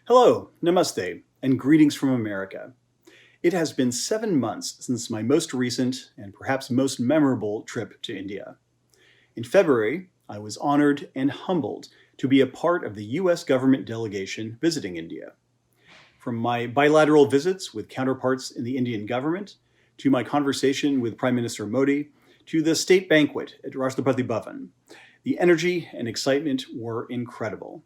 Hello, namaste, and greetings from America. It has been 7 months since my most recent and perhaps most memorable trip to India. In February, I was honored and humbled to be a part of the US government delegation visiting India. From my bilateral visits with counterparts in the Indian government, to my conversation with Prime Minister Modi, to the state banquet at Rashtrapati Bhavan, the energy and excitement were incredible.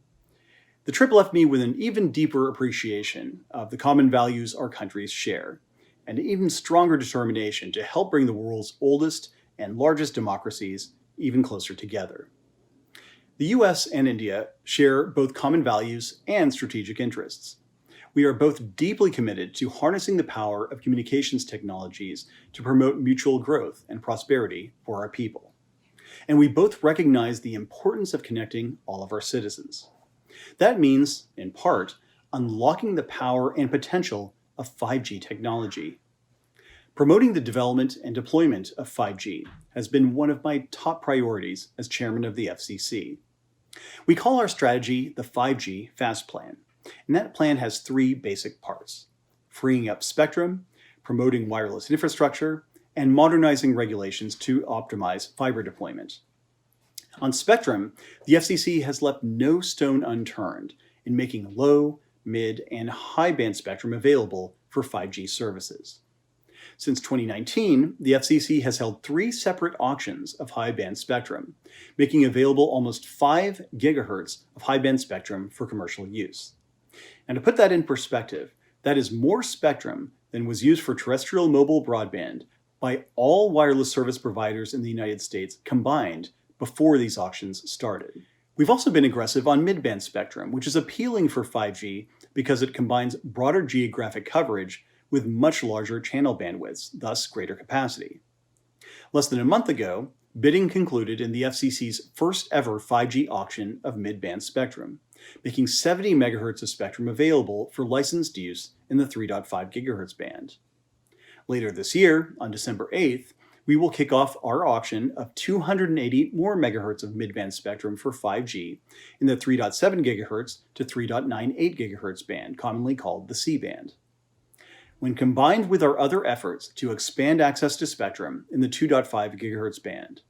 The trip left me with an even deeper appreciation of the common values our countries share, and an even stronger determination to help bring the world's oldest and largest democracies even closer together. The US and India share both common values and strategic interests. We are both deeply committed to harnessing the power of communications technologies to promote mutual growth and prosperity for our people. And we both recognize the importance of connecting all of our citizens. That means, in part, unlocking the power and potential of 5G technology. Promoting the development and deployment of 5G has been one of my top priorities as chairman of the FCC. We call our strategy the 5G Fast Plan, and that plan has 3 basic parts: freeing up spectrum, promoting wireless infrastructure, and modernizing regulations to optimize fiber deployment. On spectrum, the FCC has left no stone unturned in making low, mid, and high-band spectrum available for 5G services. Since 2019, the FCC has held 3 separate auctions of high-band spectrum, making available almost 5 gigahertz of high-band spectrum for commercial use. And to put that in perspective, that is more spectrum than was used for terrestrial mobile broadband by all wireless service providers in the United States combined before these auctions started. We've also been aggressive on mid-band spectrum, which is appealing for 5G because it combines broader geographic coverage with much larger channel bandwidths, thus greater capacity. Less than a month ago, bidding concluded in the FCC's first ever 5G auction of mid-band spectrum, making 70 megahertz of spectrum available for licensed use in the 3.5 gigahertz band. Later this year, on December 8th, we will kick off our auction of 280 more megahertz of mid-band spectrum for 5G in the 3.7 gigahertz to 3.98 gigahertz band, commonly called the C-band. When combined with our other efforts to expand access to spectrum in the 2.5 gigahertz band,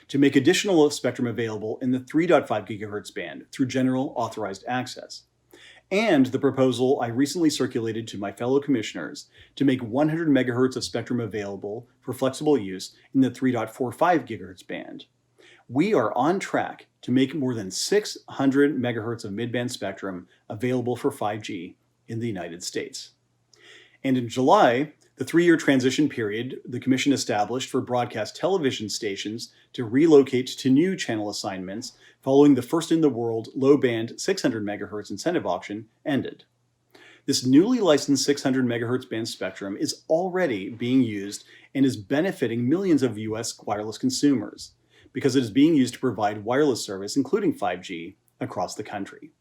to make additional spectrum available in the 3.5 gigahertz band through general authorized access, and the proposal I recently circulated to my fellow commissioners to make 100 megahertz of spectrum available for flexible use in the 3.45 gigahertz band. We are on track to make more than 600 megahertz of mid-band spectrum available for 5G in the United States. And in July, the 3-year transition period the Commission established for broadcast television stations to relocate to new channel assignments following the first-in-the-world low-band 600 MHz incentive auction ended. This newly licensed 600 MHz band spectrum is already being used and is benefiting millions of US wireless consumers because it is being used to provide wireless service, including 5G, across the country.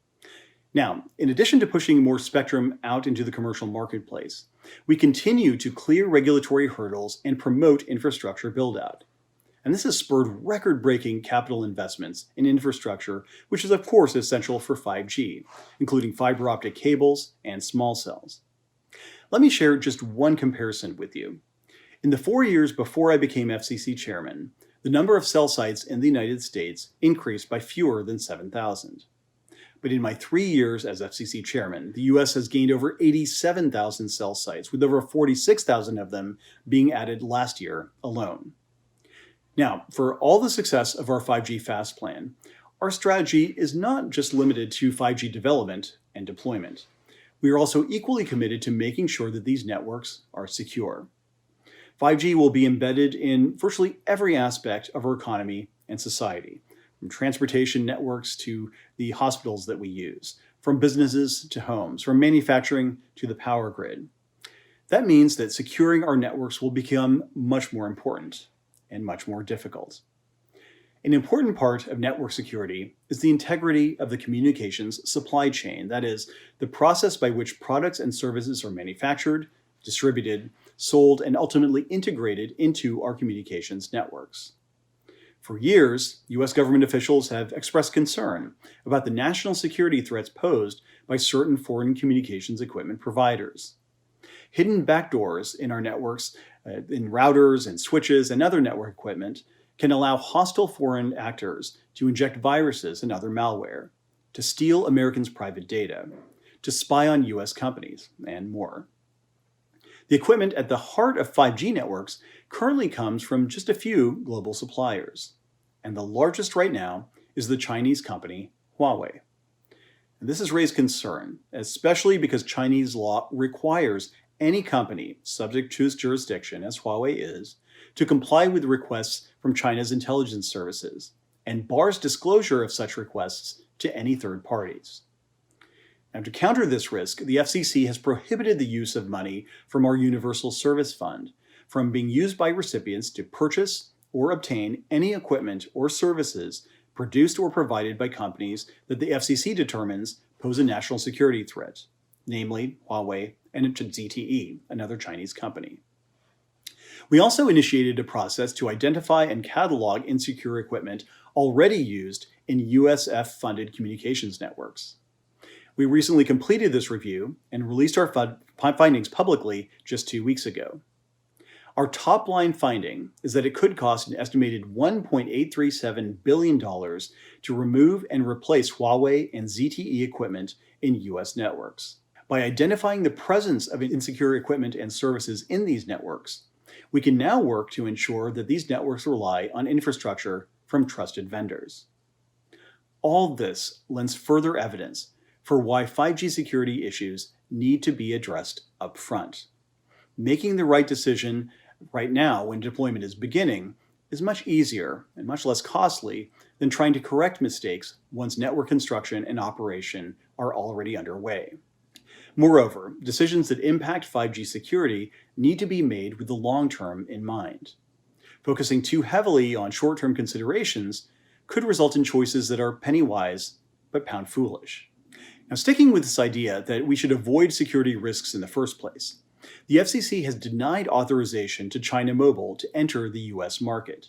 Now, in addition to pushing more spectrum out into the commercial marketplace, we continue to clear regulatory hurdles and promote infrastructure build-out. And this has spurred record-breaking capital investments in infrastructure, which is of course essential for 5G, including fiber optic cables and small cells. Let me share just one comparison with you. In the 4 years before I became FCC chairman, the number of cell sites in the United States increased by fewer than 7,000. But in my 3 years as FCC chairman, the US has gained over 87,000 cell sites, with over 46,000 of them being added last year alone. Now, for all the success of our 5G Fast Plan, our strategy is not just limited to 5G development and deployment. We are also equally committed to making sure that these networks are secure. 5G will be embedded in virtually every aspect of our economy and society, from transportation networks to the hospitals that we use, from businesses to homes, from manufacturing to the power grid. That means that securing our networks will become much more important and much more difficult. An important part of network security is the integrity of the communications supply chain, that is, the process by which products and services are manufactured, distributed, sold, and ultimately integrated into our communications networks. For years, U.S. government officials have expressed concern about the national security threats posed by certain foreign communications equipment providers. Hidden backdoors in our networks, in routers and switches and other network equipment, can allow hostile foreign actors to inject viruses and other malware, to steal Americans' private data, to spy on U.S. companies, and more. The equipment at the heart of 5G networks currently comes from just a few global suppliers, and the largest right now is the Chinese company Huawei. And this has raised concern, especially because Chinese law requires any company subject to its jurisdiction, as Huawei is, to comply with requests from China's intelligence services, and bars disclosure of such requests to any third parties. Now, to counter this risk, the FCC has prohibited the use of money from our Universal Service Fund from being used by recipients to purchase or obtain any equipment or services produced or provided by companies that the FCC determines pose a national security threat, namely Huawei and ZTE, another Chinese company. We also initiated a process to identify and catalog insecure equipment already used in USF-funded communications networks. We recently completed this review and released our findings publicly just 2 weeks ago. Our top-line finding is that it could cost an estimated $1.837 billion to remove and replace Huawei and ZTE equipment in U.S. networks. By identifying the presence of insecure equipment and services in these networks, we can now work to ensure that these networks rely on infrastructure from trusted vendors. All this lends further evidence for why 5G security issues need to be addressed up front. Making the right decision right now when deployment is beginning is much easier and much less costly than trying to correct mistakes once network construction and operation are already underway. Moreover, decisions that impact 5G security need to be made with the long term in mind. Focusing too heavily on short-term considerations could result in choices that are penny-wise but pound-foolish. Now, sticking with this idea that we should avoid security risks in the first place, the FCC has denied authorization to China Mobile to enter the U.S. market.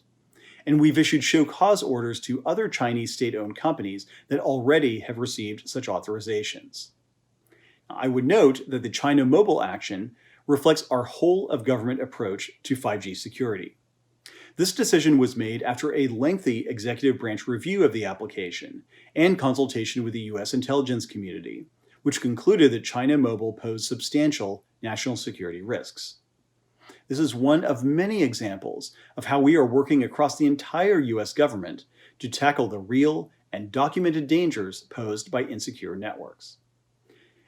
And we've issued show cause orders to other Chinese state-owned companies that already have received such authorizations. I would note that the China Mobile action reflects our whole-of-government approach to 5G security. This decision was made after a lengthy executive branch review of the application and consultation with the U.S. intelligence community, which concluded that China Mobile posed substantial national security risks. This is one of many examples of how we are working across the entire U.S. government to tackle the real and documented dangers posed by insecure networks.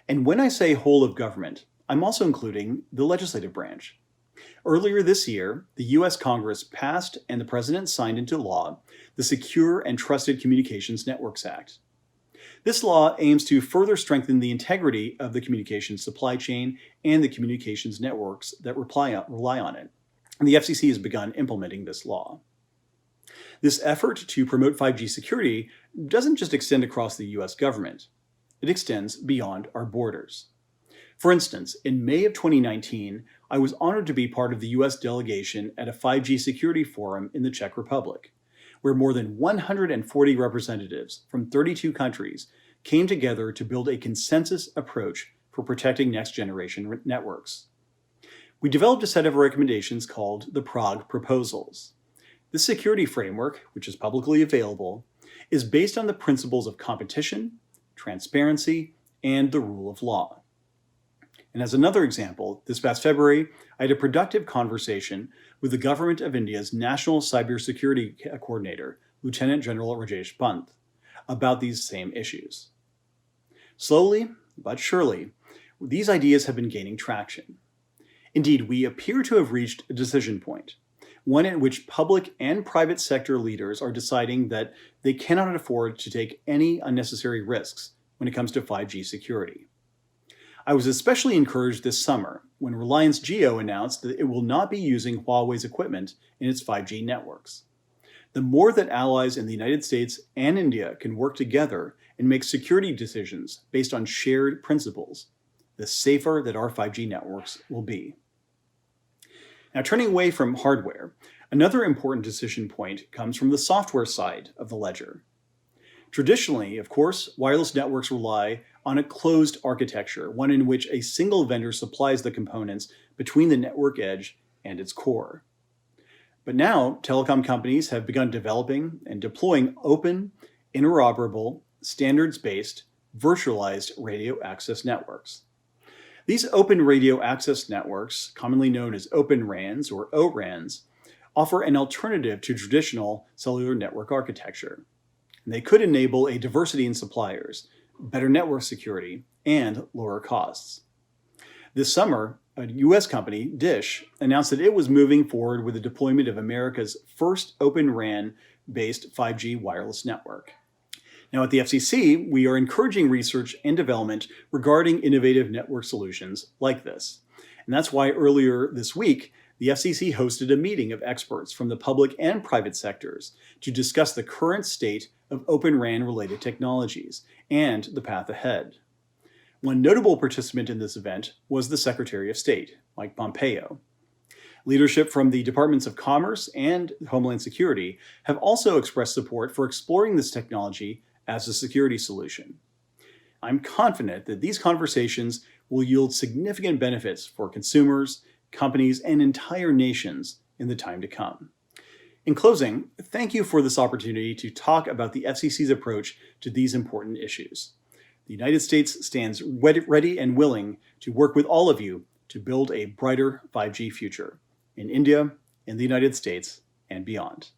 And when I say whole of government, I'm also including the legislative branch. Earlier this year, the U.S. Congress passed and the President signed into law the Secure and Trusted Communications Networks Act. This law aims to further strengthen the integrity of the communications supply chain and the communications networks that rely on it. And the FCC has begun implementing this law. This effort to promote 5G security doesn't just extend across the U.S. government. It extends beyond our borders. For instance, in May of 2019, I was honored to be part of the U.S. delegation at a 5G security forum in the Czech Republic, where more than 140 representatives from 32 countries came together to build a consensus approach for protecting next-generation networks. We developed a set of recommendations called the Prague Proposals. This security framework, which is publicly available, is based on the principles of competition, transparency, and the rule of law. And as another example, this past February, I had a productive conversation with the Government of India's National Cybersecurity Coordinator, Lieutenant General Rajesh Pant, about these same issues. Slowly, but surely, these ideas have been gaining traction. Indeed, we appear to have reached a decision point, one in which public and private sector leaders are deciding that they cannot afford to take any unnecessary risks when it comes to 5G security. I was especially encouraged this summer when Reliance Jio announced that it will not be using Huawei's equipment in its 5G networks. The more that allies in the United States and India can work together and make security decisions based on shared principles, the safer that our 5G networks will be. Now, turning away from hardware, another important decision point comes from the software side of the ledger. Traditionally, of course, wireless networks rely on a closed architecture, one in which a single vendor supplies the components between the network edge and its core. But now, telecom companies have begun developing and deploying open, interoperable, standards-based, virtualized radio access networks. These open radio access networks, commonly known as Open RANs or ORANs, offer an alternative to traditional cellular network architecture. They could enable a diversity in suppliers, better network security, and lower costs. This summer, a US company, Dish, announced that it was moving forward with the deployment of America's first Open RAN-based 5G wireless network. Now at the FCC, we are encouraging research and development regarding innovative network solutions like this. And that's why earlier this week, the FCC hosted a meeting of experts from the public and private sectors to discuss the current state of Open RAN-related technologies and the path ahead. One notable participant in this event was the Secretary of State, Mike Pompeo. Leadership from the Departments of Commerce and Homeland Security have also expressed support for exploring this technology as a security solution. I'm confident that these conversations will yield significant benefits for consumers, companies, and entire nations in the time to come. In closing, thank you for this opportunity to talk about the FCC's approach to these important issues. The United States stands ready and willing to work with all of you to build a brighter 5G future in India, in the United States, and beyond.